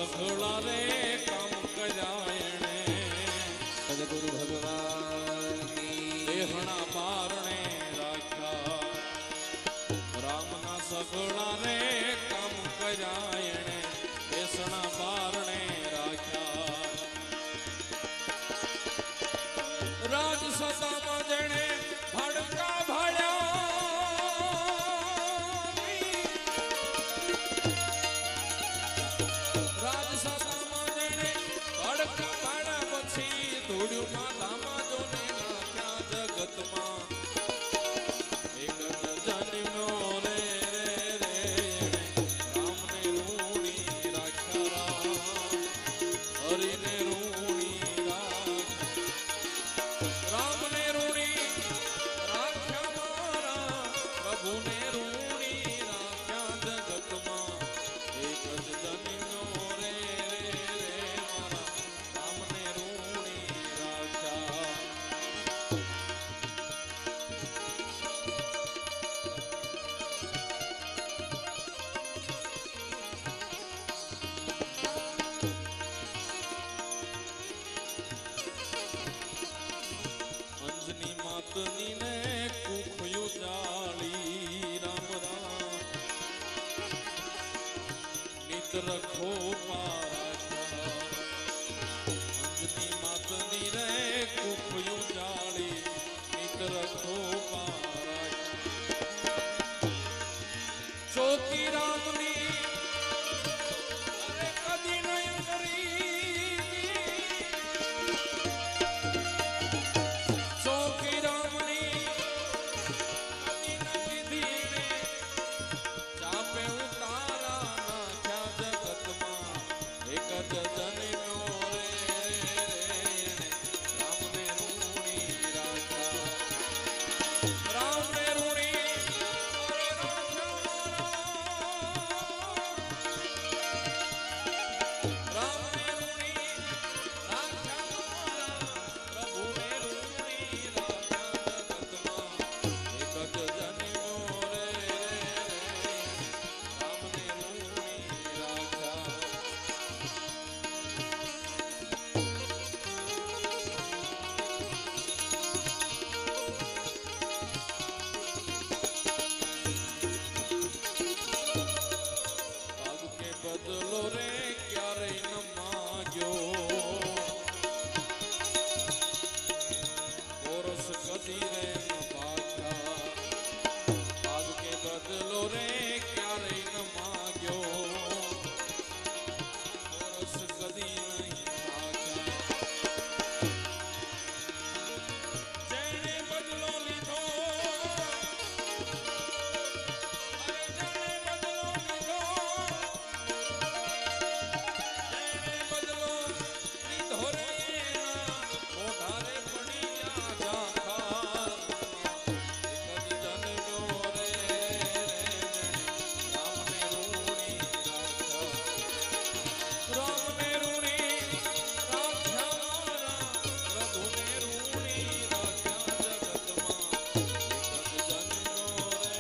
સઘળા રે કામ કર્યા સદગુરુ ભગવાન દેહણા બારણે રાખ્યા રામના સઘળા રે કામ કર્યા એણે દેશણા બારણે રાખ્યા રાજ સદામાં જેણે ભડકા ભાળ્યા રાજ સદામાં જેણે ભડકા ભાળ્યા પછી ધોડ્યું માથામાં જોને નાખ્યા જગતમાં એક જ જન્મ્યો રે રે રામને રૂણી રાખ્યા હરિને રૂણી રામને રૂણી રાખ્યા મારા પ્રભુને રૂણી રાખ્યા જગતમાં એક જ જન્મ્યો રે મારા રામને રૂણી રાખ્યા અંજની માતની ને કુખયું જાળી રામ રામ નિત રખો પારા અંજની માતની રે કુખયું જાળી નિત રખો પારા ચોકી રામની અરે કદી નહીં કરી ચોકી રામની કદી નથી દીને ચાપે ઉતારા નાખ્યા જગતમાં એક જ જન્મ્યો રે રામને રૂણી રાખ્યા રામને રૂણી અરે રાખ્યા રામને રૂણી રાખ્યા પ્રભુને રૂણી રાખ્યા જગતમાં એક જ જન્મ્યો રે રામને રૂણી રાખ્યા ભાગ કે બદલો રે ક્યારેય ન માગ્યો પોરસ કદી રે ન પાછા ભાગ કે બદલો રે ક્યારેય ન માગ્યો પોરસ કદી નહીં પાછા જેણે બદલો લીધો અરે જેણે બદલો લીધો જેણે બદલો લીધો રે એના મોઢા રે પડી ગયા ઝાંખાર. એક જ જન્મ્યો રે રામને રૂણી રાખ્યા રામને રૂણી રાખ્યા મારા પ્રભુને રૂણી રાખ્યા જગતમાં એક જ જન્મ્યો રે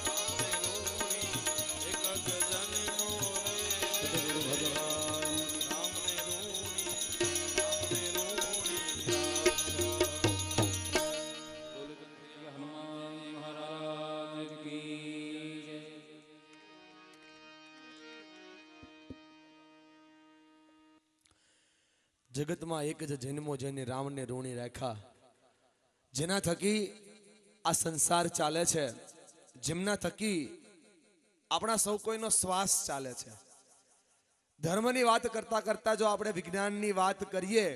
રામને રૂણી એક જ જન્મ્યો રે સદગુરુ ભગવાન રામને રૂણી રાખ્યા. બોલો ગણપતિ હનુમાન મહારાજ કી જય. જગતમાં એક જ જન્મો જેને રામને રૂણી રાખ્યા જેના થકી આ સંસાર ચાલે છે જેમના થકી આપણા સૌ કોઈનો શ્વાસ ચાલે છે ધર્મની વાત કરતા કરતા જો આપણે વિજ્ઞાનની વાત કરીએ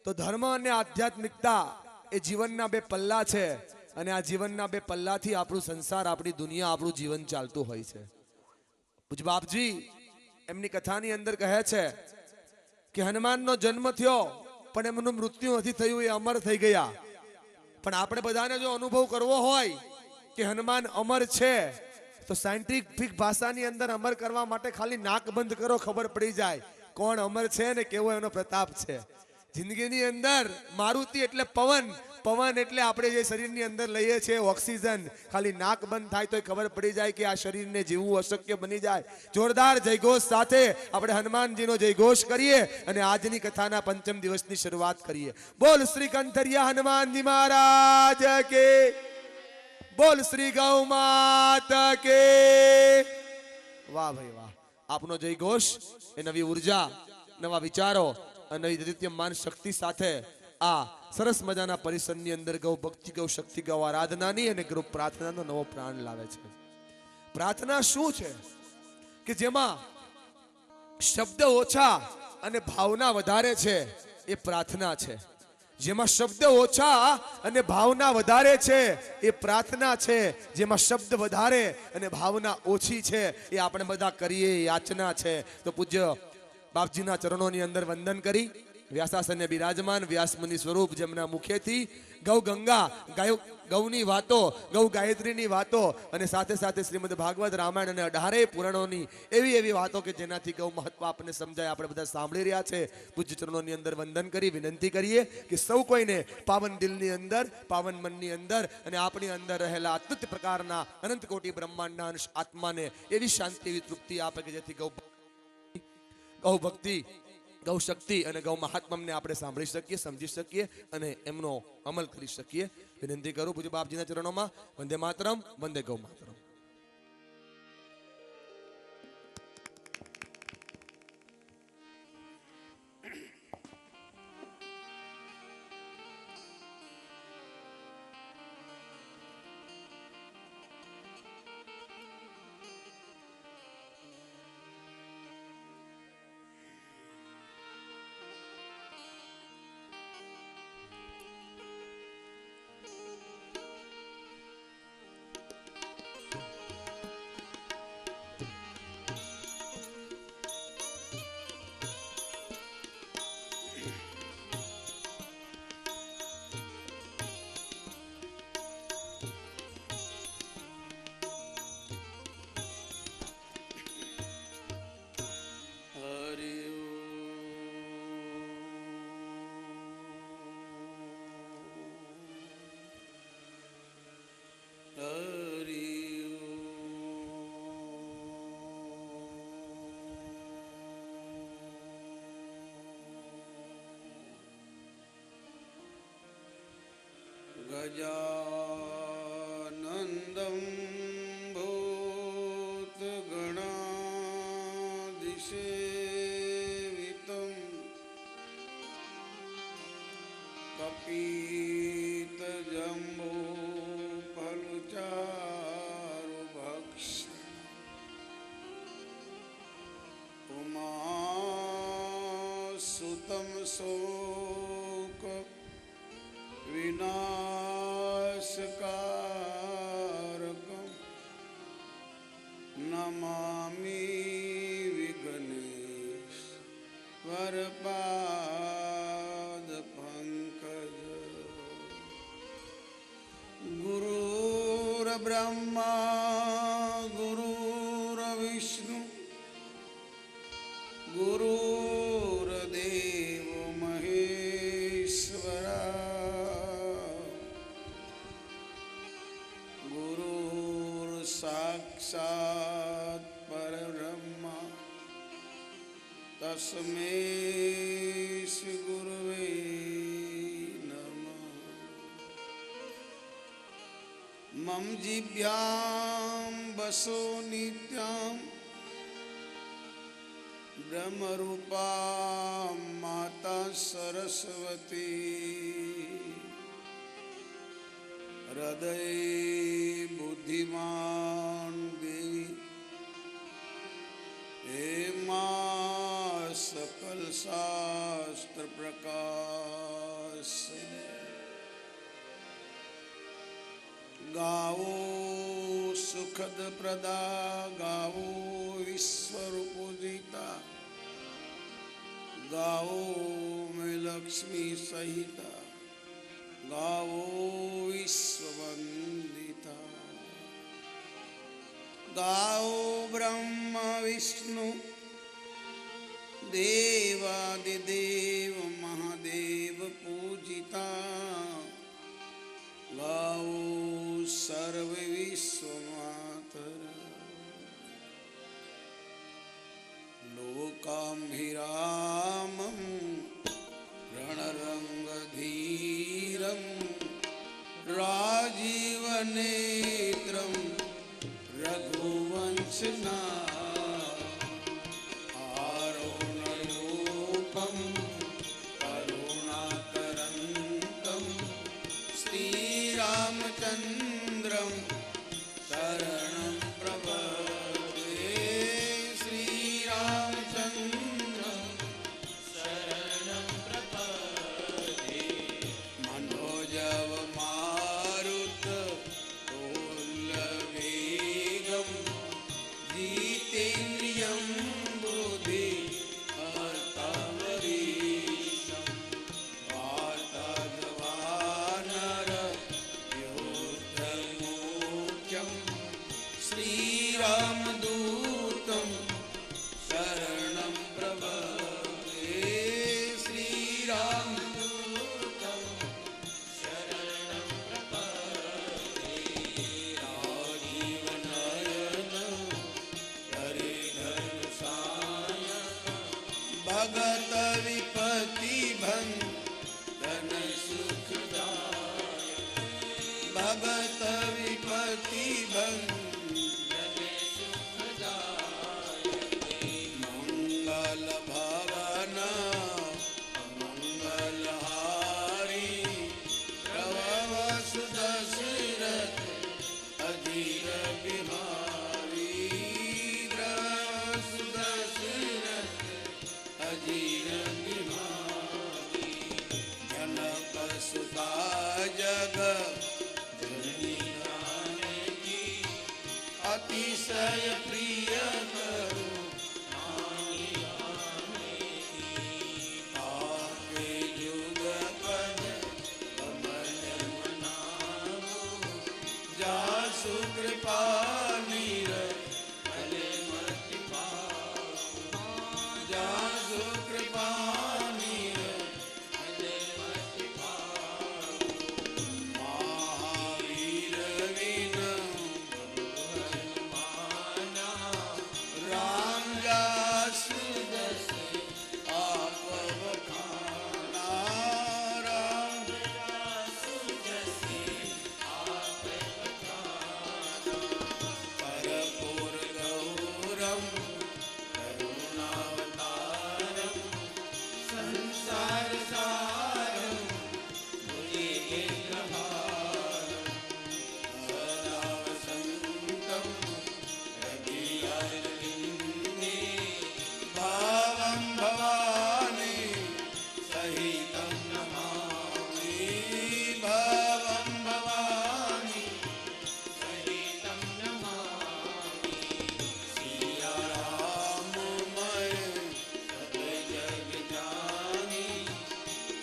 તો ધર્મ અને આધ્યાત્મિકતા એ જીવનના બે પલ્લા છે અને આ જીવનના બે પલ્લાથી આપણું સંસાર આપણી દુનિયા આપણું જીવન ચાલતું હોય છે પૂજ્ય બાપજી એમની કથાની અંદર કહે છે કે હનુમાનનો જન્મ થયો પણ એમનું મૃત્યુ નથી થયું એ અમર થઈ ગયા પણ આપણે બધાને જો અનુભવ કરવો હોય કે હનુમાન અમર છે તો સાયન્ટિફિક ભાષાની અંદર અમર કરવા માટે ખાલી નાક બંધ કરો ખબર પડી જાય કોણ અમર છે ને કેવો એનો પ્રતાપ છે જિંદગીની અંદર મારુતિ એટલે પવન પવન એટલે આપણે જે શરીરની અંદર લઈએ છીએ ઓક્સિજન, ખાલી નાક બંધ થાય તો ખબર પડી જાય કે આ શરીરને જીવવું અશક્ય બની જાય. જોરદાર જયઘોષ સાથે આપણે હનુમાનજીનો જયઘોષ કરીએ અને આજની કથાના પંચમ દિવસની શરૂઆત કરીએ. બોલ શ્રી કંઠરિયા હનુમાનજી મહારાજ કે, બોલ શ્રી ગૌ માતા કે. વાહ ભાઈ વાહ. આપનો જયઘોષ એ નવી ઉર્જા, નવા વિચારો અને દૈત્યમાન શક્તિ સાથે આ સરસ મજાના પરિસરની અંદર ગૌ ભક્તિ, ગૌ શક્તિ, ગૌ આરાધનાની અને ગૌ પ્રાર્થનાનો નવો પ્રાણ લાવે છે. પ્રાર્થના શું છે કે જેમાં શબ્દ ઓછા અને ભાવના વધારે છે, એ પ્રાર્થના છે. જેમાં શબ્દ ઓછા અને ભાવના વધારે છે એ પ્રાર્થના છે. જેમાં શબ્દ વધારે અને ભાવના ઓછી છે એ આપણે બધા કરીએ યાચના છે. તો પૂજ્ય બાપજીના ચરણોની અંદર વંદન કરી વ્યાસાસને બિરાજમાન વ્યાસ મુનિ સ્વરૂપ જેમના મુખેથી ગૌ ગંગા, ગૌની વાતો, ગૌ ગાયત્રીની વાતો અને સાથે સાથે શ્રીમદ ભાગવત, રામાયણ અને 18 પુરાણોની એવી વાતો કે જેનાથી ગૌ મહત્વ આપણને સમજાય, આપણે બધા સાંભળી રહ્યા છે. પૂજ્ય ચરણોની અંદર વંદન કરી વિનંતી કરીએ કે સૌ કોઈને પાવન દિલની અંદર, પાવન મનની અંદર અને આપણી અંદર રહેલા અદ્ભુત પ્રકારના અનંત કોટી બ્રહ્માંડના અંશ આત્માને એવી શાંતિ, એવી તૃપ્તિ આપે કે જેથી ગૌ ભક્તિ, ગૌ શક્તિ અને ગૌ મહાત્મને આપણે સાંભળી શકીએ, સમજી શકીએ અને એમનો અમલ કરી શકીએ. વિનંતી કરું પૂજ્ય બાપજીના ચરણોમાં. વંદે માતરમ, વંદે ગૌ માતરમ. ગજાનંદં ભૂતગણાધિસેવિતં કપિતજંબૂફલચારુભક્ષ ઉમાસુતં શોક વિનાશકારકં નમામિ વિઘ્નેશ્વર પાદ પંકજ. ગુરુર્બ્રહ્મા ગુરુર્વિષ્ણુ ગુરુર્દેવો મહેશ્વરા સાક્ષાત પરબ્રહ્મ તસ્મૈ શ્રી ગુરવે નમઃ. મમ જીભ્યામ વસો નિત્યામ બ્રહ્મરૂપા માતા સરસ્વતી હૃદય બુદ્ધિમાન દેવી હે મા સકલ શાસ્ત્ર પ્રકાશ. ગાવો સુખદ પ્રદા, ગાવો વિશ્વરૂપોજિતા, ગાવો મેં લક્ષ્મી સહિતા, ગાવો વિશ્વવંદિતા. ગાઓ બ્રહ્મ વિષ્ણુ દેવાદિદેવ મહાદેવ પૂજિતા. गाम्भीरामं रणरङ्गधीरं राजीवनेत्रं रघुवंशना आरुणरूपं करुणाकरन्तं श्रीरामचन्द्रं शरणं प्रपद्ये श्रीरामचन्द्रं शरणं प्रपद्ये मनोजव मारुत तुल्यवेगं जितेन्द्रियं बुद्धि अर्थवरीशं वार्ताजवानर योद्धमुख्यं श्रीरामदूतं शरणं प्रपद्ये श्रीरामदूतं शरणं प्रपद्ये राजीवनयन हरिधनुषायक भगत विपतिभंजन सुखदायक भगत विपतिभंजन सुखदायक मंगल भवन मंगलहारी प्रभव सुदशरथ अधीर बिहारी प्रभव सुदशरथ अधीर बिहारी जनक सुता जग जननी जानकी अतिशय प्रिय करो आपके युग पद कमल मनावो जासु कृपा भले मति पाओ जासु कृपा भले मति पाओ महावीर विनम हनुमाना राम जासु दस आप बखाना राम जासु दस आप बखाना परपुर गौरम करुणावतारम संसार सारम भुजगेन्द्रहारम सदा वसन्तं हृदयारविन्दे भावं भवानी सहितं नमामि भावं भवानी सहितं नमामि सिया राम मैं सब जग जानी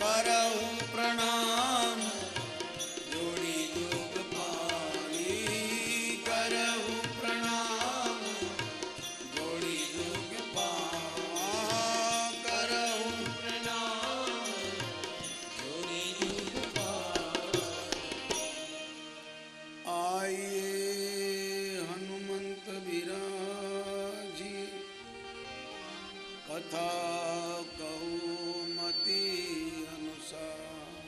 करहु प्रणाम जोड़ी जुग पानी करहु प्रणाम जोड़ी जुग करहु प्रणाम जोड़ी जुग आइए हनुमंत विराजी कथा कहूँ मति अनुसार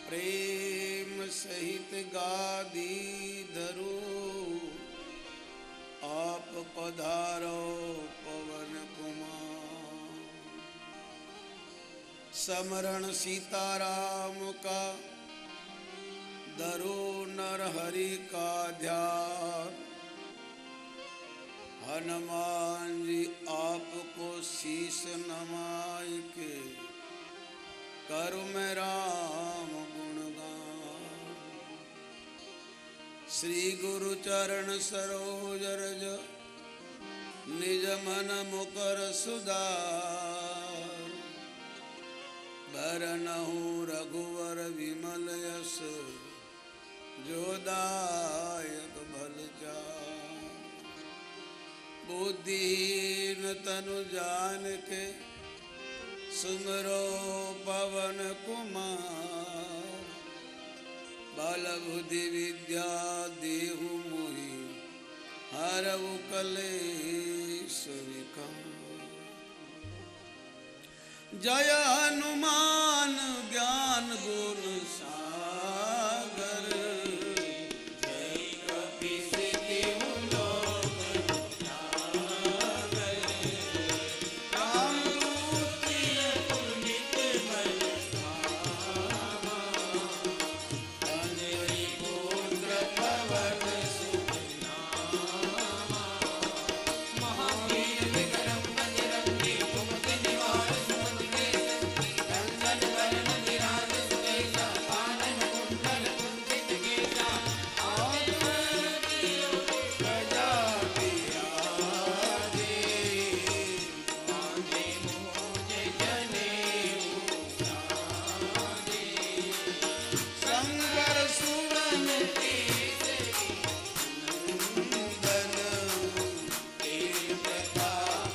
प्रेम सहित गादी धरो आप पधारो पवन कुमार समरण सीताराम का धरो नर हरि का ध्यान हनुमान जी आपको शीश नमाय के करु मैं राम गुणगान श्री गुरु चरण सरोज रज निज मन मुकर सुधार भरनहु रघुवर विमल यस जो दायक भल जान बुद्धिहीन तनु जान के सुमरो पवन कुमार बल बुद्धि विद्या देहु मोहि हरऊ कलेश विकार जय हनुमान ज्ञान गुण सागर जय कपीस तिहु लोक उजागर रामदूत पुनित बल धामा अंजनी पुत्र पवन सुत नामा महावीर विक्रम बजरंगी कुमति निवार सुमति के कंचन वरण विराज सुबेसा कानन कुंडल कुंचित केसा हाथ गजा बिराजे मांगे मोजे जनेऊ साजे शंकर सुवन केसरी नंदन तेज प्रताप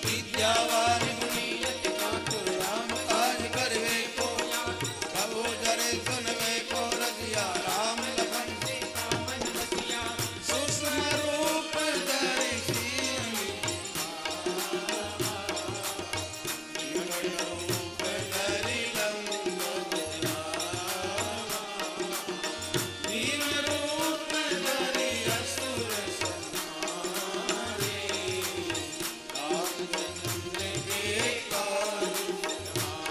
विद्यावान गुणियत चातुर राम काज करवे को कबो जरे सुनवे को रसिया राम लखन सीता मन बसिया सूक्ष्म रूप धरि सियहि विकट रूप धरि लंक जरावा भीम रूप धरि असुर संहारे रामचंद्र के काज सवारे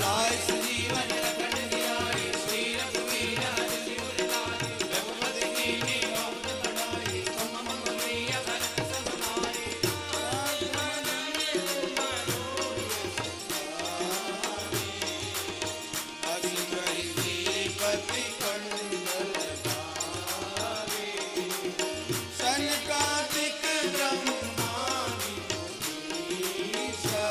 लाए संजीवन लखन जियाए श्री रघुवीर हरषि उर लाए रघुपति कीन्ही बहुत बड़ाई तुम मम प्रिय भरत सम भाई असी कहि श्रीपति कंडल धारे सनकादिक ब्रह्मादि मुनीसा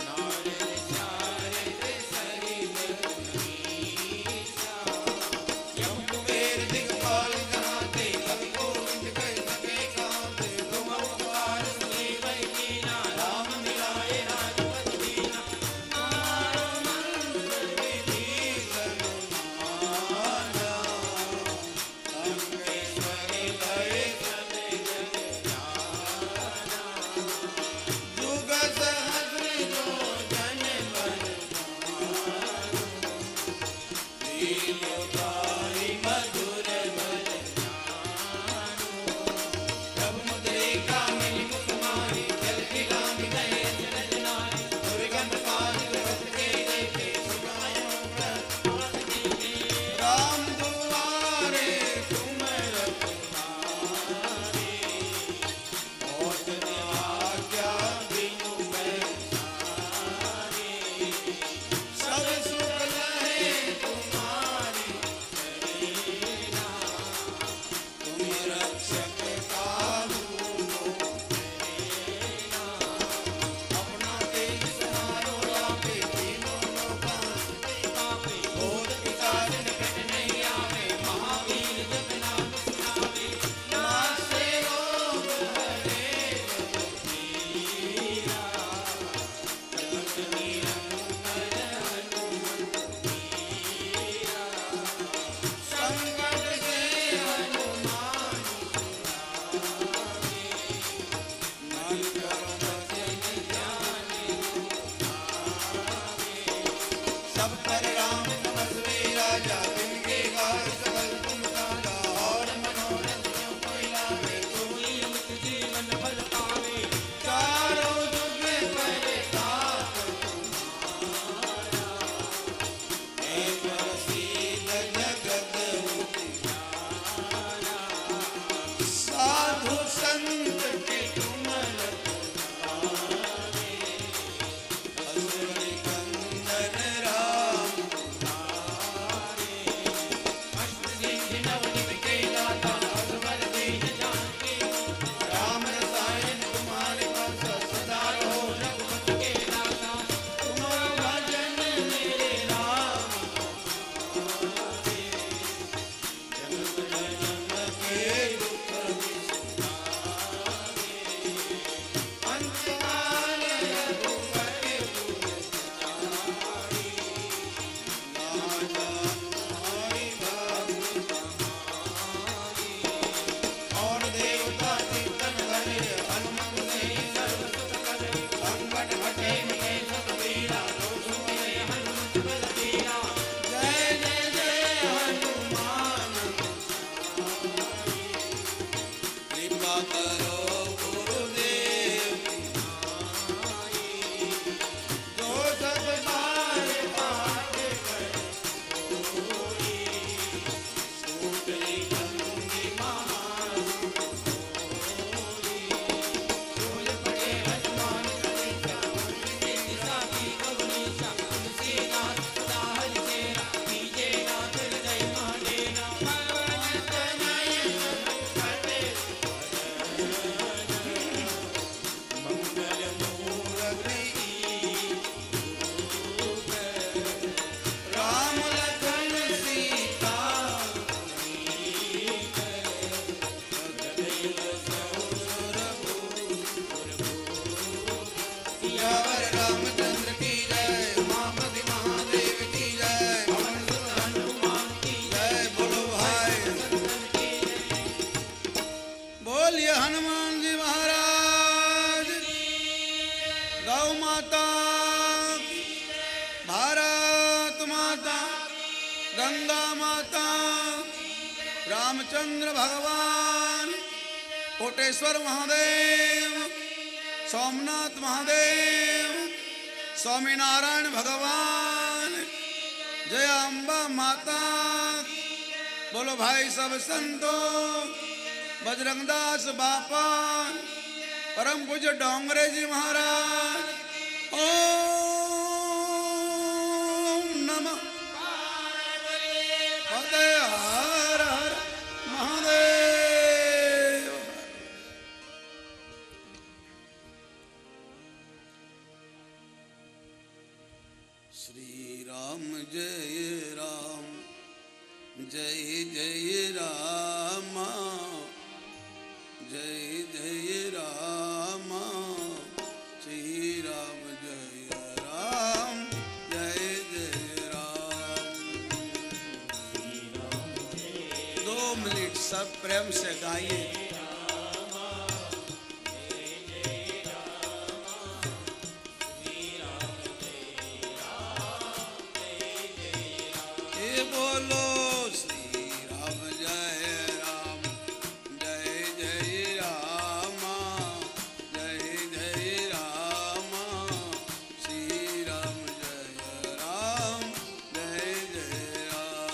नारद शारद सहित मुनीसा यम कुबेर दिक्पाल कहाते कवि गोविंद कह सके कांते तुम उपकार सुनीवै कीना राम मिलाए राजपद दीना मारो मंत्र विभीषण माना लंकेश्वरी भय सब जग जाना जुग सहस्र जो जन मन मानो लीलो गाई मधुर मन जानो प्रभु मुद्रिका मिली मुख मारी जल खिलानी गए चरण नारी दुर्गम काज जगत के देखे सुनायो प्रभात कीने राम दुआरे तुम रखवारे बहुत आज्ञा बिनु पैसारे सब सुख लहे तुम्हारी शरणा तुम रक्षक काहू को प्रेरणा अपना तेज सहारो आपे तीनों लोका कापे भूत पिशाच निकट नहीं आवे महावीर जप नाम सुनावे नासे रोग हरे सब पीरा कपट निरंतर हनुमंत वीरा संकट से हनुमान छुड़ावे मन करो वचन ध्यान आवे सब पर राम तपस्वी राजा तिनके गाय सकल तुम साजा और मनोरथ जो कोई लावे सोई अमित जीवन फल पावे चारों जुग परताप तुम्हारा है प्रसिद्ध जगत उजियारा साधु संत के तुम रखवारे असुर निकंदन राम तुम्हारे माता गंगा माता रामचंद्र भगवान कोटेश्वर महादेव सोमनाथ महादेव स्वामीनारायण भगवान जय अम्बा माता। बोलो भाई सब संतों बजरंगदास बापा परम पूज्य डोंगरे जी महाराज ओम नमः हर हर महादेव। श्री राम जय राम जय जय राम जय जय राम श्री राम जय राम जय जय राम। 2 मिनट सब प्रेम से गाइए। ये बोलो श्री राम जय राम जय जय राम जय जय राम श्री राम जय राम जय जय राम।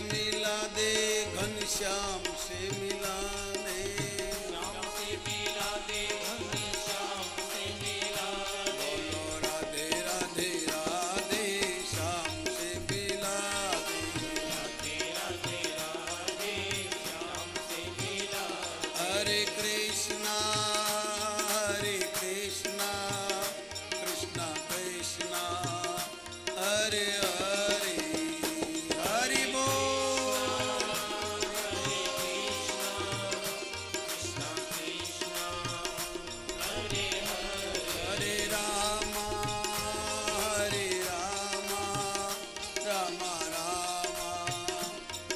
मिला दे, घनश्याम से मिला दे, श्याम से मिला दे, घनश्याम से मिला दे। बोलो राधे राधे राधे, श्याम से मिला दे, राधे राधे राधे, श्याम से मिला दे। हरे कृष्णा कृष्णा कृष्णा हरे हरे, हरि बोल। हरे रामा राम राम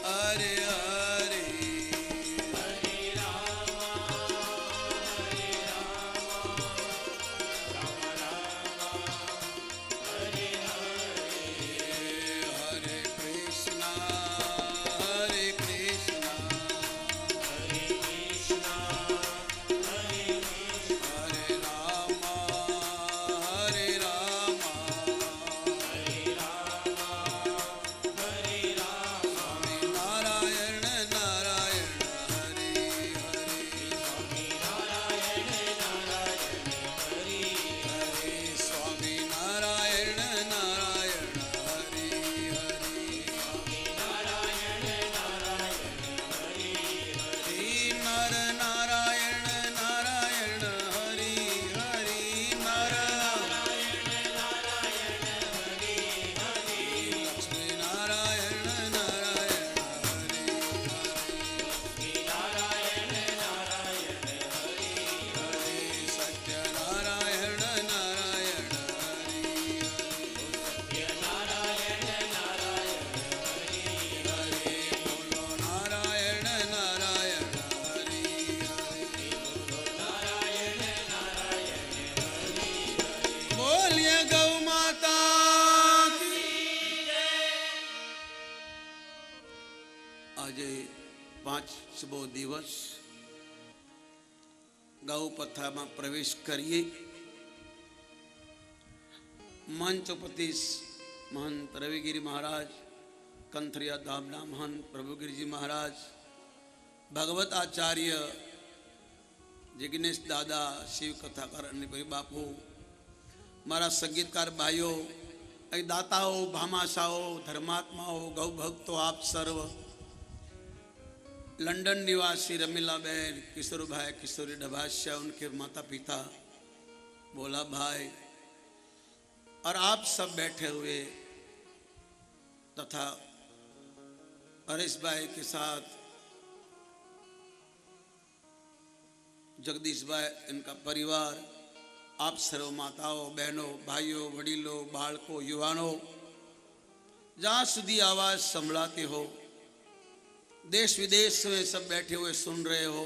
हरे हरे, हरे कृष्णा हरे राम स्वामी नारायण नारायण हरे हरे स्वामी नारायण नारायण हरे हरे नर नारायण नारायण हरि हरि नर लक्ष्मी नारायण नारायण हरि हरे सत्य नारायण नारायण हरि हरे बोलो नारायण नारायण हरि बोलिए गौ माता की। આજે પાંચમો દિવસ ગૌ પથામાં પ્રવેશ કરીએ. મંચ ઉપરથી મહંત રવિગીરી મહારાજ, કંથરિયા ધામના મહંત પ્રભુગીરીજી મહારાજ, ભગવત આચાર્ય જિગ્નેશ દાદા, શિવ કથાકાર અનિભાઈ બાપુ, મારા સંગીતકાર ભાઈઓ, અહીં દાતાઓ, ભામાશાઓ, ધર્માત્માઓ, ગૌ ભક્તો, આપ સર્વ, लंदन निवासी रमीला बहन, किशोर भाई, किशोरी डभाष्या, उनके माता पिता, बोला भाई और आप सब बैठे हुए तथा हरीश भाई के साथ जगदीश भाई, इनका परिवार, आप सर्व माताओं, बहनों, भाइयों, वडीलों, बालकों, युवानों, जहाँ સુધી आवाज संभलाती हो, देश विदेश में सब बैठे हुए सुन रहे हो,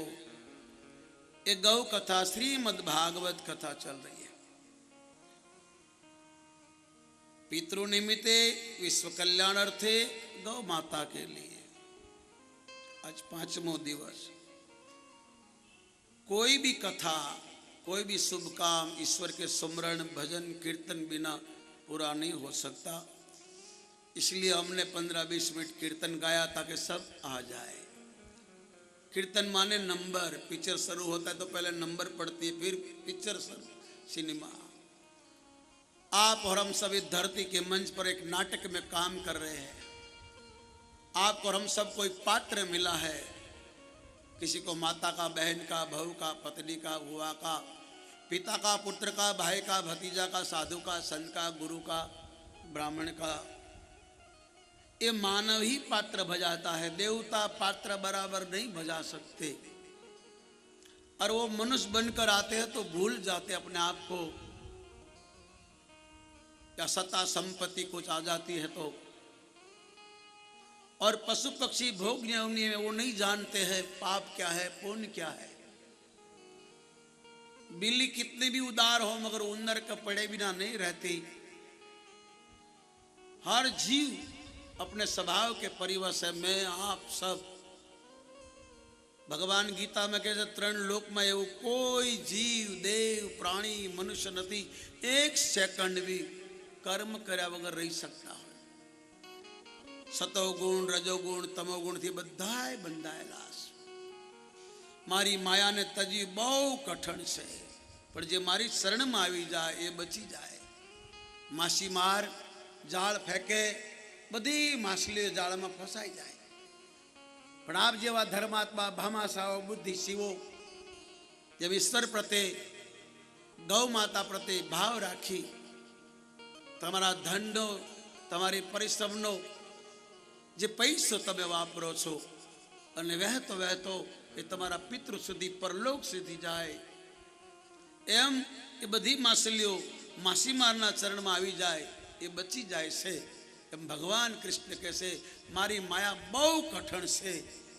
एक गौ कथा श्रीमद् भागवत कथा चल रही है। पितृ निमित्ते विश्व कल्याणार्थे गौ माता के लिए आज पांचमो दिवस। कोई भी कथा, कोई भी शुभ काम ईश्वर के सुमरण, भजन, कीर्तन बिना पूरा नहीं हो सकता। इसलिए हमने 15-20 मिनट कीर्तन गाया ताकि सब आ जाए। कीर्तन माने नंबर, पिक्चर शुरू होता है तो पहले नंबर पड़ती है, फिर पिक्चर शुरू, सिनेमा। आप और हम सब इस धरती के मंच पर एक नाटक में काम कर रहे हैं। आपको और हम सबको एक पात्र मिला है, किसी को माता का, बहन का, बहू का, पत्नी का, बुआ का, पिता का, पुत्र का, भाई का, भतीजा का, साधु का, संत का, गुरु का, ब्राह्मण का। ये मानव ही पात्र भजाता है, देवता पात्र बराबर नहीं भजा सकते। और वो मनुष्य बनकर आते हैं तो भूल जाते अपने आप को, या सत्ता संपत्ति कुछ आ जाती है तो। और पशु पक्षी भोग में वो नहीं जानते हैं पाप क्या है, पुण्य क्या है। बिल्ली कितनी भी उदार हो मगर उन्नर के पड़े बिना नहीं रहती। हर जीव अपने स्वभाव के परिवश है। मैं आप सब, भगवान गीता में कहते त्रण लोक में एवं कोई जीव, देव, प्राणी, मनुष्य नहीं एक सेकंड भी कर्म કર્યા વગર રહી શકતા હોય। સતોગુણ રજોગુણ તમોગુણથી બધાય બંધાયેલા છે. મારી માયાને તજી બહુ કઠણ છે, પણ જે મારી શરણમાં આવી જાય એ બચી જાય. માછીમાર જાળ ફેંકે, બધી માછલીઓ જાળમાં ફસાઈ જાય, પણ આપ જેવા ધર્માત્મા ભામાશાઓ બુદ્ધિશીવો જેમ ઈશ્વર પ્રત્યે ગૌ માતા પ્રત્યે ભાવ રાખી તમારા ધનનો તમારી પરિશ્રમનો જે પૈસો તમે વાપરો છો અને વહેતો વહેતો એ તમારા પિતૃ સુધી પરલોક સુધી જાય, એમ એ બધી માછલીઓ માછીમારના ચરણમાં આવી જાય એ બચી જાય છે. એમ ભગવાન કૃષ્ણ કહે છે મારી માયા બહુ કઠણ છે,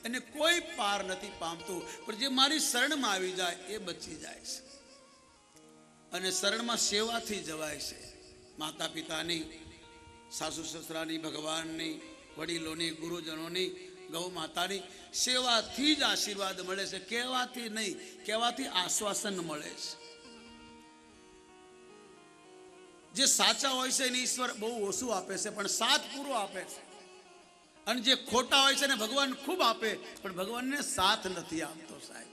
એને કોઈ પાર નથી પામતું, પણ જે મારી શરણમાં આવી જાય એ બચી જાય છે. અને શરણમાં સેવાથી જવાય છે. માતા પિતાની, સાસુ સસરાની, ભગવાનની, વડીલોની, ગુરુજનોની, ગૌ માતાની સેવાથી જ આશીર્વાદ મળે છે, કહેવાથી નહીં. કહેવાથી આશ્વાસન મળે છે. જે સાચા હોય છે એને ઈશ્વર બહુ ઓછું આપે છે, પણ સાથ પૂરો આપે છે. અને જે ખોટા હોય છે ને ભગવાન ખૂબ આપે, પણ ભગવાનને સાથ નથી આપતો. સાહેબ,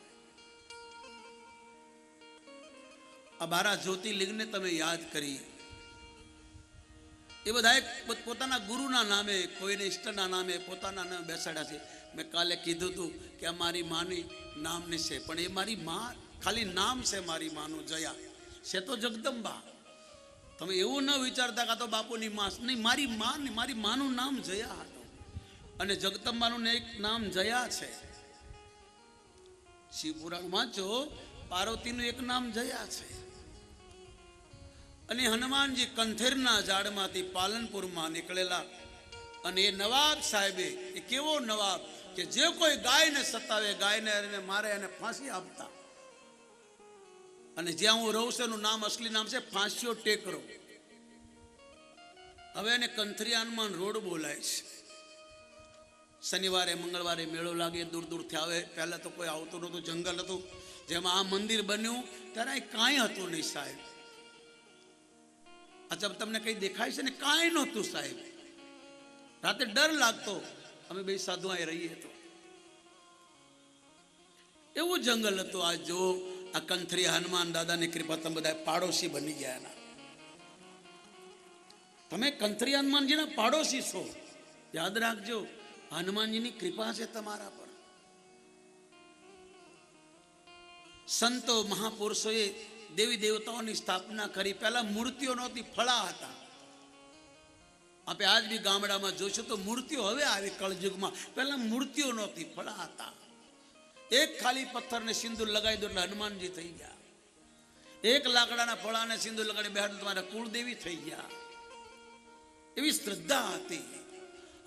આ 12 જ્યોતિર્લિંગને તમે યાદ કરી, એ બધા પોતાના ગુરુના નામે, કોઈને ઈષ્ટના નામે, પોતાના નામે બેસાડ્યા છે. મેં કાલે કીધું હતું કે આ મારી માની નામની છે, પણ એ મારી માં ખાલી નામ છે. મારી માનું જયા છે તો જગદંબા. તમે એવું ન વિચારતા કે આ તો બાપુની માં નહીં, મારી માં, મારી માનું નામ જયા હતું. અને જગદંબાનું એક નામ જયા છે. શિવપુરાણ વાંચો, પાર્વતીનું એક નામ જયા છે. અને હનુમાનજી કંથેરના ઝાડમાંથી પાલનપુરમાં નીકળેલા, અને એ નવાબ સાહેબે, એ કેવો નવાબ કે જે કોઈ ગાયને સતાવે, ગાયને મારે એને ફાંસી આપતા. અને જ્યાં હું રહું છું એનું નામ, અસલી નામ છે ફાંસીઓ ટેકરો. હવે એને કંથરી હનુમાન રોડ બોલાય છે. શનિવારે મંગળવારે મેળો લાગે, દૂર દૂરથી આવે. પહેલા તો કોઈ આવતું નહોતું, જંગલ હતું. જેમાં આ મંદિર બન્યું ત્યારે અહીં કાંઈ હતું નહીં સાહેબ. અચ્છા, તમને કઈ દેખાય છે ને? કાંઈ નહોતું સાહેબ. રાતે ડર લાગતો. અમે બે સાધુ અહીં રહીએ તો એવું જંગલ હતું. આ જો આ કંથરી હનુમાન દાદાની કૃપા તમે બધા પાડોશી બની ગયા એના. તમે કંથરી હનુમાનજીના પાડોશી છો. યાદ રાખજો, હનુમાનજીની કૃપા છે તમારા પર. સંતો મહાપુરુષોએ દેવી દેવતાઓની સ્થાપના કરી. પહેલા મૂર્તિઓ નહોતી, ફળા હતા. આપણે આજ બી ગામડામાં જોઈશું તો મૂર્તિઓ હવે આવી કળયુગમાં. પહેલા મૂર્તિઓ નહોતી, ફળા હતા. એક ખાલી પથ્થરને સિંદૂર લગાવી દો એટલે હનુમાનજી થઈ ગયા. એક લાકડાના ફળાને સિંદૂર લગાડી બેહાડો તમારા કુળદેવી થઈ ગયા. એવી શ્રદ્ધા હતી.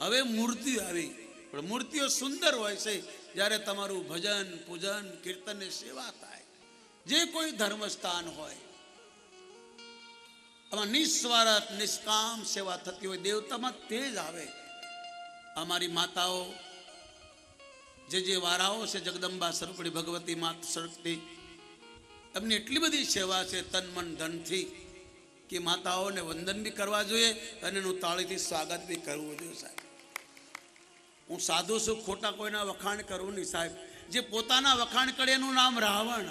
હવે મૂર્તિઓ આવી, પણ મૂર્તિઓ સુંદર હોય છે જ્યારે તમારું ભજન, પૂજન, કીર્તન ને સેવા થાય. જે કોઈ ધર્મસ્થાન હોય, આમાં નિસ્વાર્થ નિષ્કામ સેવા થતી હોય, દેવતામાં તેજ આવે. અમારી માતાઓ જે વારાઓ છે, જગદંબા સ્વરૂપણી ભગવતી માત સ્વરૂપથી, એમની એટલી બધી સેવા છે તન મન ધનથી કે માતાઓને વંદન બી કરવા જોઈએ અને એનું તાળીથી સ્વાગત બી કરવું જોઈએ સાહેબ. હું સાધુ છું, ખોટા કોઈના વખાણ કરવું નહીં સાહેબ. જે પોતાના વખાણ કરે એનું નામ રાવણ.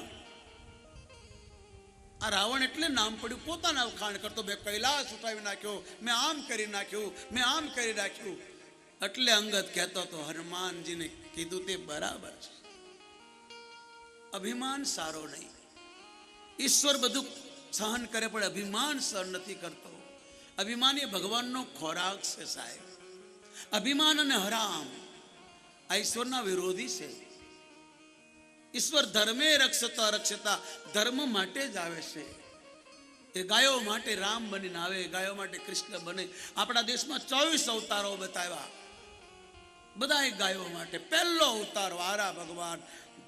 આ રાવણ એટલે નામ પડ્યું, પોતાના વખાણ કરતો. મેં કૈલાસ ઉઠાવી નાખ્યો, મેં આમ કરી નાખ્યું, મેં આમ કરી નાખ્યું. એટલે અંગદ કહેતો હતો હનુમાનજીને કીધું તે બરાબર છે. અભિમાન સારો નહીં. ઈશ્વર બધું સહન કરે પણ અભિમાન સહન નથી કરતો. અભિમાન એ ભગવાનનો ખોરાક છે સાહેબ. અભિમાન અને હરામ આ ઈશ્વરના વિરોધી છે. ઈશ્વર ધર્મે રક્ષતા રક્ષતા, ધર્મ માટે જ આવે છે. એ ગાયો માટે રામ બનીને આવે, ગાયો માટે કૃષ્ણ બને. આપણા દેશમાં 24 અવતારો બતાવ્યા, બધા ગાયો માટે. પહેલો અવતાર વારા ભગવાન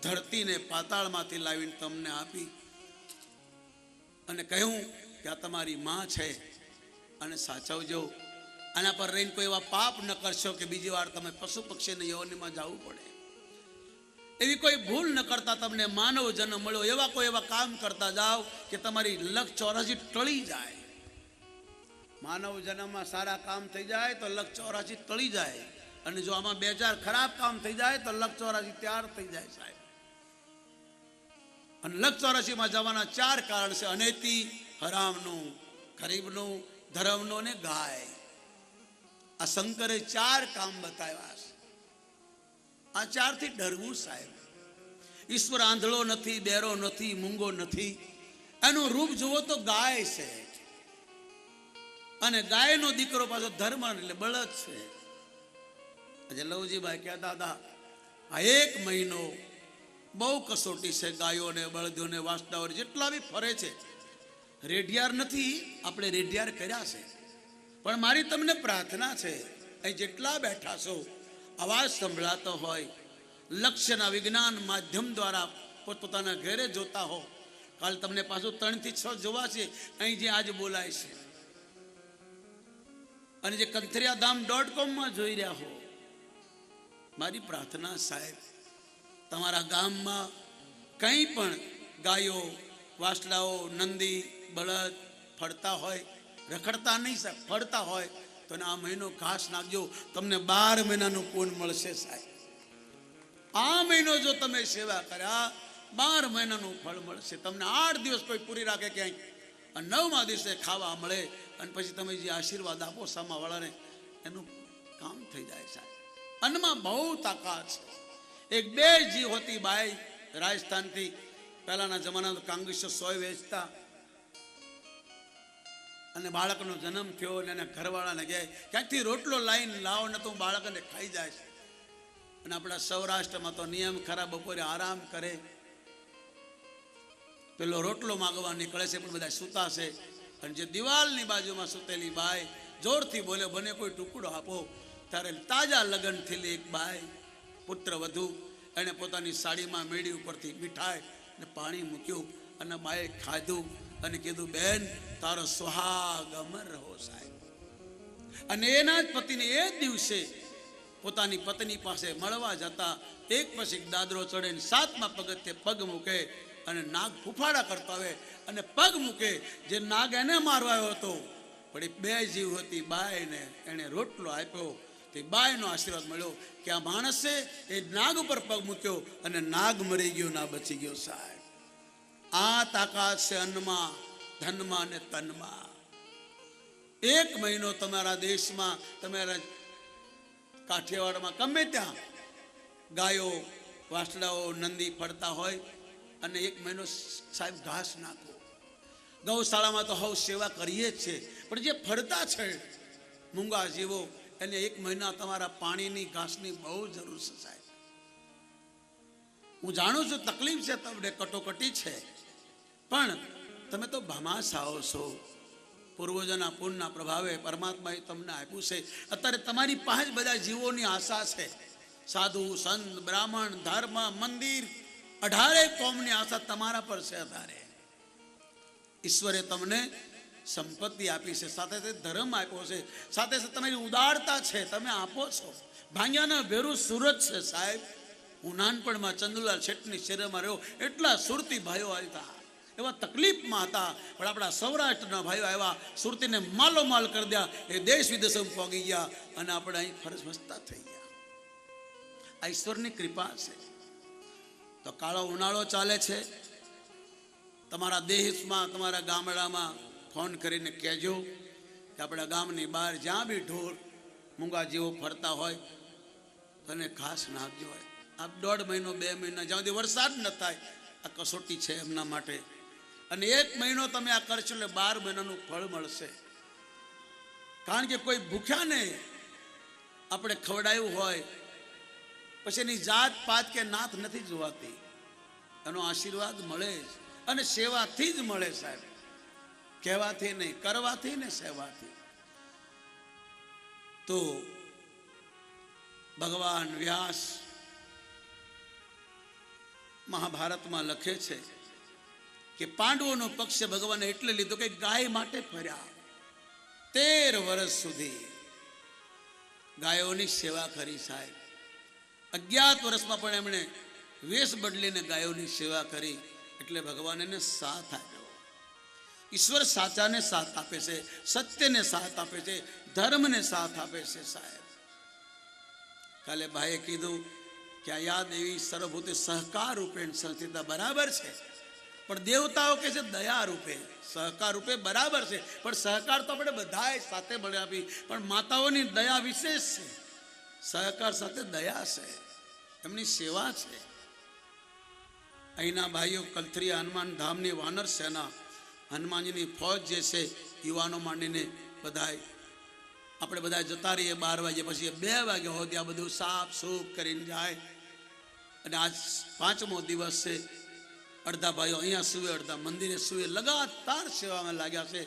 ધરતીને પાતાળમાંથી લાવીને તમને આપી અને કહ્યું કે આ તમારી માં છે અને સાચવજો. આના પર રહીને કોઈ એવા પાપ ન કરશો કે બીજી વાર તમે પશુ પક્ષીને યોનિમાં જવું પડે. એવી કોઈ ભૂલ ન કરતા તમને માનવ જન્મ મળ્યો. એવા કોઈ એવા કામ કરતા જાઓ કે તમારી લખ 84 ટળી જાય. માનવ જન્મમાં સારા કામ થઈ જાય તો 184 ટળી જાય, અને જો આમાં 2000 ખરાબ કામ થઈ જાય તો 184 તૈયાર થઈ જાય સાહેબ. અને 184 માં જવાના 4 કારણ છે: અનેતિ, હરામનું, ગરીબનું, ધર્મનું અને ગાય. આ શંકરે 4 કામ બતાવ્યા છે. આ 4 થી ડરવું સાહેબ. ઈશ્વર આંધળો નથી, બેરો નથી, મૂંગો નથી. એનું રૂપ જુઓ તો ગાય છે, અને ગાયનો દીકરો પાછો ધર્મ એટલે બળદ છે. આજે લવજીભાઈ કહેતા હતા, આ 1 મહિનો બહુ કસોટી છે. ગાયોને, બળદોને, વાસડાઓ જેટલા બી ફરે છે, રેઢિયાર નથી, આપણે રેઢિયાર કર્યા છે. પણ મારી તમને પ્રાર્થના છે, અહીં જેટલા બેઠા છો, અવાજ સંભળાતો હોય, લક્ષ્યના વિજ્ઞાન માધ્યમ દ્વારા પોતપોતાના ઘરે જોતા હો, કાલ તમને પાછું 3 થી 6 જોવા છે અહીં જે આજ બોલાય છે, અને જે કંથરિયાધામ.com જોઈ રહ્યા હો. મારી પ્રાર્થના સાહેબ, તમારા ગામમાં કંઈ પણ ગાયો, વાસડાઓ, નંદી, બળદ ફરતા હોય, રખડતા નહીં સાહેબ, ફરતા હોય તો આ મહિનો ઘાસ નાખજો, તમને 12 મહિનાનું પૂન મળશે સાહેબ. આ મહિનો જો તમે સેવા કર્યા, 12 મહિનાનું ફળ મળશે તમને. 8 દિવસ કોઈ પૂરી રાખે ક્યાંય, અને 9મા દિવસે ખાવા મળે, અને પછી તમે જે આશીર્વાદ આપો સામાવાળાને, એનું કામ થઈ જાય સાહેબ. અન્નમાં બહુ તાકાત છે. એક 2 જી હોતી બાઈ રાજસ્થાનથી, પહેલાના જમાનામાં કાંગીસો 100 વેચતા, અને બાળકનો જન્મ થયો, અને એના ઘરવાળાને કહે ક્યાંકથી રોટલો લાઈન લાવો ને તો બાળકને ખાઈ જાય છે. અને આપણા સૌરાષ્ટ્રમાં તો નિયમ ખરા, બપોરે આરામ કરે, પેલો રોટલો માગવા નીકળે છે, પણ બધા સૂતા છે. અને જે દિવાલની બાજુમાં સૂતેલી બાઈ જોરથી બોલે, બને કોઈ ટુકડો આપો. ત્યારે તાજા લગ્ન થયેલી એક બાઈ, પુત્ર વધુ, એણે પોતાની સાડીમાં મેળી ઉપરથી મીઠાઈ ને પાણી મૂક્યું, અને બાએ ખાધું, અને કીધું, બેન તારો સુહાગ અમર રહો સાહેબ. અને એના જ પતિને એ દિવસે પોતાની પત્ની પાસે મળવા જતા, એક પછી એક દાદરો ચડે, 7મા પગથિયે પગ મૂકે, અને નાગ ફૂફાડા કરતા આવે, અને પગ મૂકે. જે નાગ એને મારવા આવ્યો હતો, પણ એ 2 જીવ હતી બાઈને એને રોટલો આપ્યો. તે બાયનો આશીર્વાદ મળ્યો કે આ માણસે એ નાગ ઉપર પગ મૂક્યો, અને નાગ મરી ગયો, ના બચી ગયો સાહેબ. આ તાકાત છે અન્નમાં, ધનમાં અને તનમાં. 1 મહિનો તમારા દેશમાં, તમારા કાઠિયાવાડમાં, ગમે ત્યાં ગાયો, વાસડાઓ, નંદી ફરતા હોય, અને 1 મહિનો સાહેબ ઘાસ નાખો. ગૌશાળામાં તો હવે સેવા કરીએ જ છે, પણ જે ફરતા છે મૂંગા જીવો, એને 1 મહિના તમારા પાણીની, ઘાસની બહુ જરૂર છે સાહેબ. હું જાણું છું તકલીફ છે, તમને કટોકટી છે, પણ તમે તો ભામાસ આવો છો. પૂર્વજોના પુણ્યના પ્રભાવે પરમાત્માએ તમને આપ્યું છે. અત્યારે તમારી પાસે બધા જીવોની આશા છે. સાધુ, સંત, બ્રાહ્મણ, ધર્મ, મંદિર, 18 કોમની આશા તમારા પર છે. અત્યારે ઈશ્વરે તમને સંપત્તિ આપી છે, સાથે સાથે ધર્મ આપ્યો છે, સાથે સાથે તમારી ઉદારતા છે, તમે આપો છો. ભાંગ્યાના ભેરું સુરત છે સાહેબ. હું નાનપણમાં ચંદુલાલ શેઠની શેરમાં રહ્યો, એટલા સુરતી ભાઈઓ હતા, એવા તકલીફમાં હતા, પણ આપણા સૌરાષ્ટ્રના ભાઈઓ આવ્યા, સુરતીને માલોમાલ કરી દયા, એ દેશ વિદેશમાં પહોંચી ગયા, અને આપણે અહીં ફરજ વસતા થઈ ગયા. આ ઈશ્વરની કૃપા છે. તો કાળો ઉનાળો ચાલે છે, તમારા દેશમાં, તમારા ગામડામાં ફોન કરીને કહેજો કે આપણા ગામની બહાર જ્યાં બી ઢોર, મૂંગા જેવો ફરતા હોય, તને ઘાસ નાખજો. આ 1.5 મહિનો, 2 મહિના, જ્યાં સુધી વરસાદ ન થાય, આ કસોટી છે એમના માટે. અને 1 મહિનો તમે આ કરશો એટલે 12 મહિનાનું ફળ મળશે. કારણ કે કોઈ ભૂખ્યાને આપણે ખવડાવ્યું હોય, પછી એની જાત પાત કે નાત નથી જોવાતી, એનો આશીર્વાદ મળે જ, અને સેવાથી જ મળે સાહેબ, કહેવાથી નહીં, કરવાથી ને સેવાથી. તો ભગવાન વ્યાસ મહાભારતમાં લખે છે કે પાંડવોનો પક્ષ ભગવાને એટલે લીધો કે ગાય માટે ફર્યા. 13 વર્ષ સુધી ગાયોની સેવા કરી સાહેબ. 11 વર્ષમાં પણ એમણે વેશ બદલીને ગાયોની સેવા કરી, એટલે ભગવાન એને સાથ આપ્યો. ઈશ્વર સાચાને સાથ આપે છે, સત્યને સાથ આપે છે, ધર્મને સાથ આપે છે સાહેબ. કાલે ભાઈએ કીધું કે આ યા દેવી સર્વભૂતે સહકાર રૂપે સંસ્થિતા બરાબર છે, પણ દેવતાઓ કે છે દયા રૂપે. સહકાર રૂપે બરાબર છે, પણ સહકાર તો આપણે બધાએ સાથે મળે આપી, પણ માતાઓની દયા વિશેષ છે. સહકાર સાથે દયા છે, એમની સેવા છે. અહીંના ભાઈઓ કલથરી હનુમાન ધામની વાનર સેના, હનુમાનજીની ફોજ જે છે, યુવાનો માંડીને બધાય આપણે બધા જતા રહીએ 12 વાગે, પછી 2 વાગ્યા હોય ત્યાં બધું સાફ સૂફ કરીને જાય. અને આજ 5મો દિવસ છે. અડધા ભાઈઓ અહીંયા સુવે, અડધા મંદિરે સુવે, લગાતાર સેવામાં લાગ્યા છે.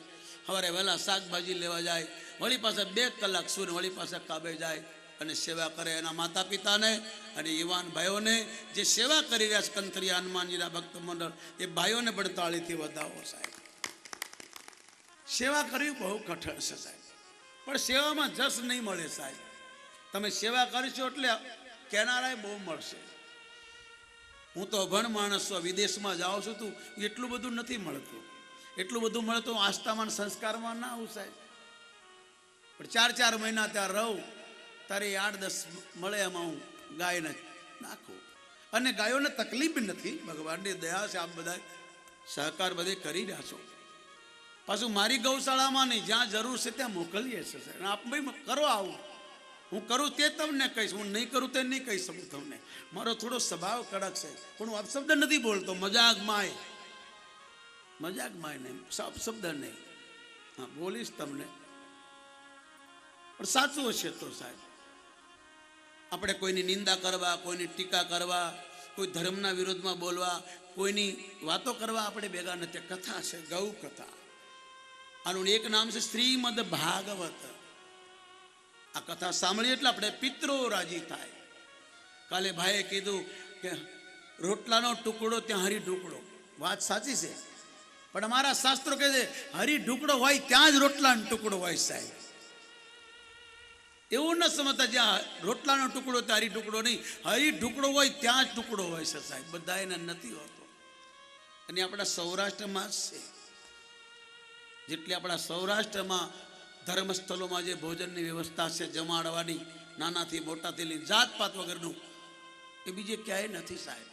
સવારે વહેલા શાકભાજી લેવા જાય, વળી પાછા 2 કલાક સુવે, વળી પાછા કાબે જાય અને સેવા કરે. એના માતા પિતાને અને યુવાન ભાઈઓને જે સેવા કરી રહ્યા છે કંથરી હનુમાનજીના ભક્ત મંડળ, એ ભાઈઓને પણ તાળીથી વધાવો સાહેબ. સેવા કરવી બહુ કઠણ છે સાહેબ, પણ સેવામાં જસ નહીં મળે સાહેબ. તમે સેવા કરશો એટલે કેનારાય બહુ મળશે. હું તો અભણ માણસ છું, વિદેશમાં જાઉં છું તું એટલું બધું નથી મળતું. એટલું બધું મળે તો આસ્થામાં સંસ્કારમાં ના આવું સાહેબ. પણ 4 મહિના ત્યાં રહું તારે 8-10 મળે, એમાં હું ગાયને નાખું. અને ગાયોને તકલીફ નથી, ભગવાનની દયા છે. આપ બધા સહકાર બધે કરી રહ્યા છો. પાછું મારી ગૌશાળામાં નહીં, જ્યાં જરૂર છે ત્યાં મોકલીએ છીએ. આપ ભાઈ કરો આવું, હું કરું તે તમને કહીશ, હું નહીં કરું તે નહીં કહી શકું તમને. મારો થોડો સ્વભાવ કડક છે, પણ હું અપશબ્દ નથી બોલતો. મજાકમાં નહીં, અપશબ્દ નહીં. હા, બોલીશ તમને, પણ સાચું હશે તો સાહેબ. આપણે કોઈની નિંદા કરવા, કોઈની ટીકા કરવા, કોઈ ધર્મના વિરોધમાં બોલવા, કોઈની વાતો કરવા આપણે ભેગા નથી. કથા છે, ગૌ કથા. આનું એક નામ છે શ્રીમદ ભાગવત. આ કથા સાંભળીએ એટલે આપણે પિતરો રાજી થાય. કાલે ભાઈએ કીધું કે રોટલાનો ટુકડો ત્યાં હરી ઢુકડો. વાત સાચી છે, પણ અમારા શાસ્ત્રો કહે છે હરી ઢુકડો હોય ત્યાં જ રોટલાનો ટુકડો હોય સાહેબ. એવું ન સમજતા જ્યાં રોટલાનો ટુકડો ત્યાં હરી ઢુકડો નહીં, હરી ઢુકડો હોય ત્યાં જ ટુકડો હોય છે સાહેબ. બધા એને નથી હોતો. અને આપણા સૌરાષ્ટ્રમાં જ છે. જેટલી આપણા સૌરાષ્ટ્રમાં ધર્મસ્થળોમાં જે ભોજનની વ્યવસ્થા છે, જમાડવાની, નાનાથી મોટાથી લઈને જાતપાત વગરનું, એ બીજે ક્યાંય નથી સાહેબ.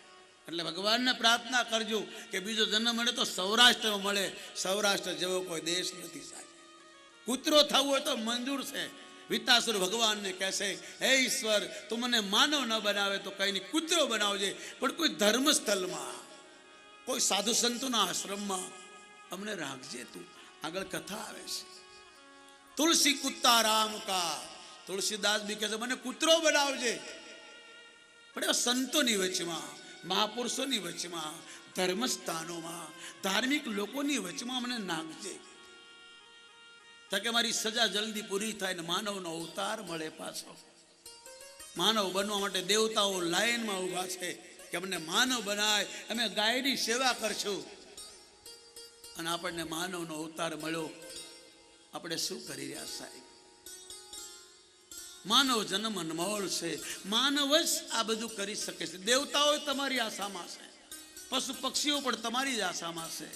એટલે ભગવાનને પ્રાર્થના કરજો કે બીજો જન્મ મળે તો સૌરાષ્ટ્રમાં મળે. સૌરાષ્ટ્ર જેવો કોઈ દેશ નથી સાહેબ. કૂતરો થવું હોય તો મંજૂર છે. વિતાસુર ભગવાનને કહેશે, હે ઈશ્વર, તું મને માનવ ન બનાવે તો કઈ નહીં, કૂતરો બનાવજે, પણ કોઈ ધર્મસ્થળમાં, કોઈ સાધુ સંતોના આશ્રમમાં અમને રાખજે તું. આગળ કથા આવે છે, તુલસી કુત્તા રામ કા. તુલસીદાસ બી કહે છે મને કૂતરો બનાવજે, પણ સંતોની વચમાં, મહાપુરુષોની વચમાં, ધર્મસ્થાનોમાં, ધાર્મિક લોકોની વચમાં મને નાખજે, તાકે મારી સજા જલ્દી પૂરી થાય ને માનવનો અવતાર મળે પાછો. માનવ બનવા માટે દેવતાઓ લાઈનમાં ઊભા છે કે અમને માનવ બનાય, અમે ગાયની સેવા કરશું. અને આપણને માનવનો અવતાર મળ્યો. આપણે શું કરી રહ્યા સાહેબ? માનવ જન્મ અનમોલ છે. માનવ જ આ બધું કરી શકે છે. દેવતાઓ તમારી આશામાં છે, પશુ પક્ષીઓ પણ તમારી જ આશામાં છે.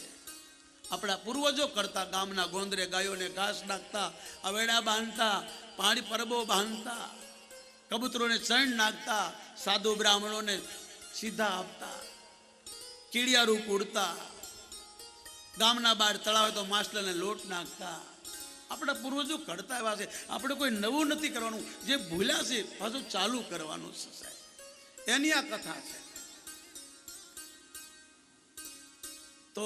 આપણા પૂર્વજો કરતા, ગામના ગોંદરે ગાયોને ઘાસ નાખતા, અવેડા બાંધતા, પાણી પરબો બાંધતા, કબૂતરોને ચણ નાખતા, સાધુ બ્રાહ્મણોને સીધા આપતા, કીડિયારું પૂરતા, ગામના બહાર તળાવે તો માછલાને લોટ નાખતા. આપણા પૂર્વજો કરતા એવા છે. આપણે કોઈ નવું નથી કરવાનું. જે ભૂલ્યા છે પાછું ચાલુ કરવાનું છે સાહેબ. એની આ કથા છે. તો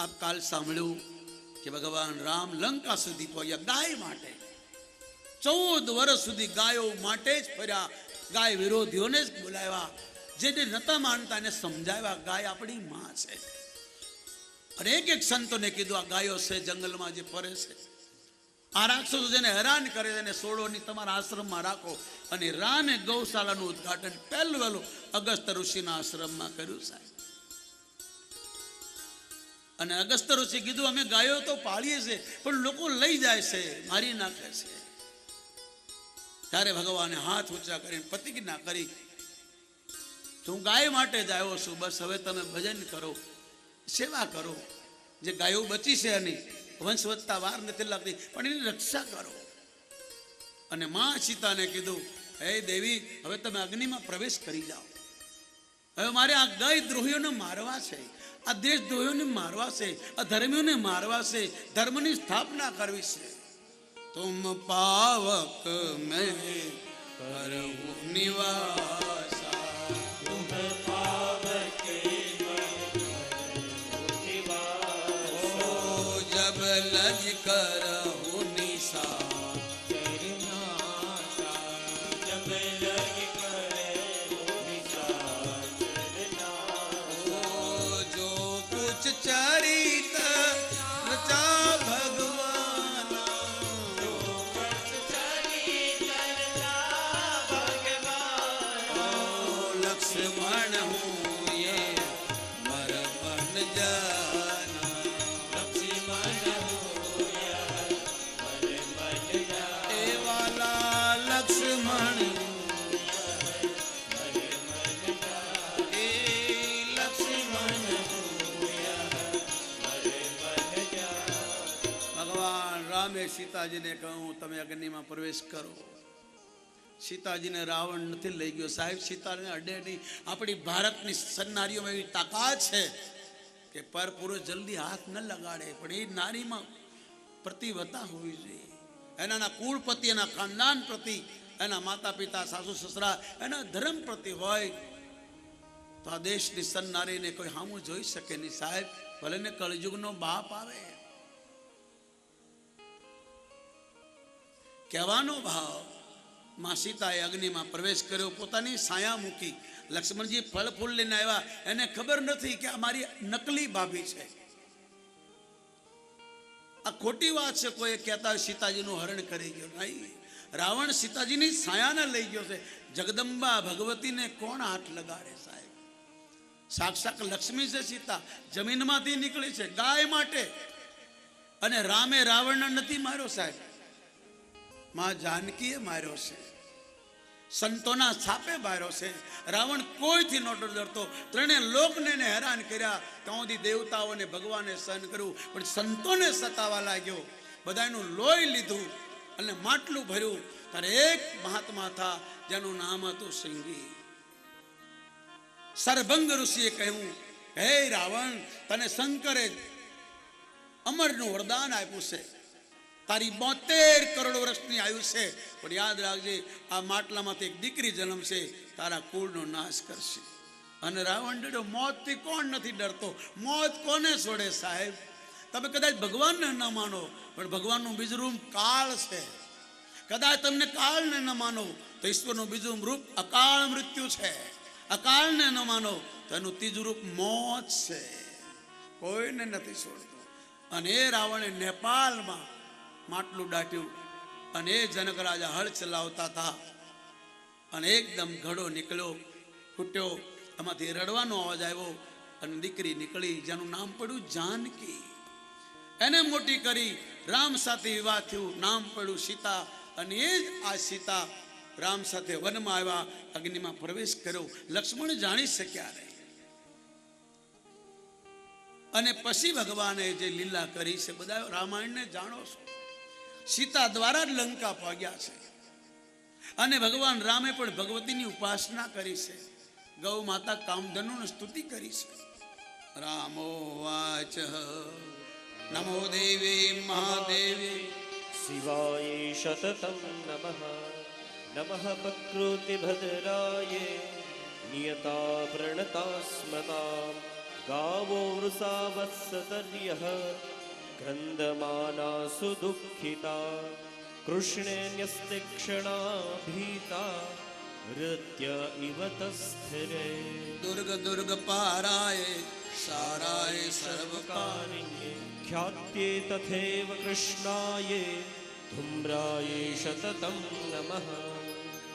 આપ કાલ સાંભળ્યું કે ભગવાન રામ લંકા સુધી પહોંચ્યા ગાય માટે. 14 વર્ષ સુધી ગાયો માટે જ ફર્યા. ગાય વિરોધીઓને જ બોલાવ્યા. જેને નતા માનતા એને સમજાવ્યા ગાય આપણી માં છે. અને એક સંતોને કીધું આ ગાયો છે જંગલમાં જે ફરે છે, આ રાક્ષસો જેને હેરાન કરે છે એને છોડોની તમારા આશ્રમમાં રાખો. અને રામે ગૌશાળાનું ઉદ્ઘાટન પહેલું અગસ્ત્ય ઋષિના આશ્રમમાં કર્યું સાહેબ. અને અગસ્ત્ય ઋષિ કીધું અમે ગાયો તો પાળીએ છીએ, પણ લોકો લઈ જાય છે, મારી નાખે છે. ત્યારે ભગવાને હાથ ઊંચા કરીને પ્રતિજ્ઞા કરી, હું ગાય માટે જ આવ્યો છું, બસ હવે તમે ભજન કરો, સેવા કરો. જે ગાયો બચી છે એની વંશ વધતા વાર નથી લાગતી, પણ એની રક્ષા કરો. અને માં સીતાને કીધું, હે દેવી, હવે તમે અગ્નિમાં પ્રવેશ કરી જાઓ. હવે મારે આ ગાય દ્રોહીઓને મારવા છે, આ દેશ દ્રોહીઓને મારવા છે, આ ધર્મીઓને મારવા છે, ધર્મની સ્થાપના કરવી છે. તુમ પાવક મેં કરહું નિવાસા, તુમ પાવક ઓ જબ લજ કરહું નિશા, चरित रचा भगवान, लक्ष्मण हूँ ये मरमन जाना, लक्ष्मण हूँ ये मरमन जाना, ए वाला लक्ष्मण સીતાજીને કહું તમે અગ્નિમાં પ્રવેશ કરો. સીતાજીને રાવણ નથી લઈ ગયો સાહેબ, સીતાને અડે નહીં. આપણી ભારતની સન્નારીઓમાં એવી તાકાત છે કે પર પુરુષ જલ્દી હાથ ન લગાડે, પણ એ નારીમાં પ્રતિવતા હોવી જોઈએ. એના કુળપતિ, એના ખાનદાન પ્રતિ, એના માતા પિતા, સાસુ સસરા, એના ધર્મ પ્રતિ હોય તો આ દેશની સન્નારીને કોઈ હામું જોઈ શકે નહીં સાહેબ, ભલે ને કળયુગનો બાપ આવે. કહેવાનો ભાવ, માં સીતાએ અગ્નિમાં પ્રવેશ કર્યો, પોતાની સાયા મૂકી. લક્ષ્મણજી ફળ ફૂલ લઈને આવ્યા, એને ખબર નથી કે આ મારી નકલી ભાભી છે. આ ખોટી વાત છે. કોઈ કહેતા સીતાજીનું હરણ કરી ગયો, નહીં. રાવણ સીતાજીની સાયાને લઈ ગયો છે. જગદંબા ભગવતીને કોણ હાથ લગાડે સાહેબ? સાક્ષાત લક્ષ્મી છે સીતા, જમીનમાંથી નીકળી છે ગાય માટે. અને રામે રાવણને નથી માર્યો સાહેબ, માં જાનકીએ માર્યો છે, સંતોના છાપે માર્યો છે. રાવણ કોઈથી નહોતો ડરતો. ત્રણે લોકને હેરાન કર્યા, ત્યાંથી દેવતાઓને ભગવાને સહન કર્યું, પણ સંતોને સતાવા લાગ્યો. બધાનું લોહી લીધું અને માટલું ભર્યું. ત્યારે એક મહાત્મા હતા જેનું નામ હતું સિંગી. સરભંગ ઋષિએ કહ્યું, હે રાવણ, તને શંકરે અમરનું વરદાન આપ્યું છે. તારી 72 કરોડ વર્ષની આયુ છે, પણ યાદ રાખજે આ માટલામાંથી એક દીકરી જન્મશે, તારા કુળનો નાશ કરશે. અને રાવણ ડર્યો. મોતથી કોણ નથી ડરતો? મોત કોને છોડે સાહેબ? તમે કદાચ ભગવાનને ન માનો, પણ ભગવાનનું બીજું રૂપ કાળ છે. કદાચ તમને કાળને ન માનો તો ઈશ્વરનું બીજું રૂપ અકાળ મૃત્યુ છે. અકાળને ન માનો તો એનું ત્રીજું રૂપ મોત છે. કોઈને નથી છોડતો. અને એ રાવણે નેપાળમાં માટલું દાટ્યું, અને એ જનક રાજા હળ ચલાવતા હતા, અને એકદમ ઘડો નીકળ્યો, ફૂટ્યો. એમાંથી રડવાનો અવાજ આવ્યો, અને દીકરી નીકળી, જેનું નામ પડ્યું જાનકી. એને મોટી કરી, રામ સાથે વિવાહ થયું, નામ પડ્યું સીતા. અને એ જ આ સીતા રામ સાથે વનમાં આવ્યા, અગ્નિમાં પ્રવેશ કર્યો. લક્ષ્મણ જાણી શક્યા નહીં. અને પછી ભગવાને જે લીલા કરી છે બધા રામાયણને જાણો છો. સીતા દ્વારા જ લંકા પહોંચ્યા છે. અને ભગવાન રામે પણ ભગવતીની ઉપાસના કરી છે. ગૌ માતા કામધનુની સ્તુતિ કરી છે. રામો વાચ નમો દેવી મહાદેવી શિવાય સતતમ નમઃ. નમઃ પ્રકૃતિભદ્રાય નિયતા પ્રણતા સ્મતા. ગાવો વૃષા વત્સતર્યઃ ક્રંદમાના સુદુઃખિતા. કૃષ્ણે ન્યસ્તિક્ષણા ભીતા હૃત્ય ઇવ તસ્થિરે. દુર્ગ દુર્ગ પારાય સારાય સર્વકારિણે. ખ્યાત્યે તથૈવ કૃષ્ણાય ધૂમ્રાય સતતમ નમઃ.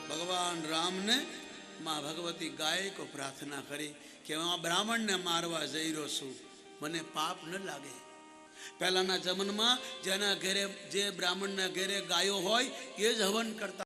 ભગવાન રામને માં ભગવતી ગાય કો પ્રાર્થના કરી કે હું આ બ્રાહ્મણને મારવા જઈ રહ્યો છું, મને પાપ ન લાગે. પહેલાના જમાનામાં જેના ઘરે જે બ્રાહ્મણના ઘરે ગાયો હોય એ જ હવન કરતા.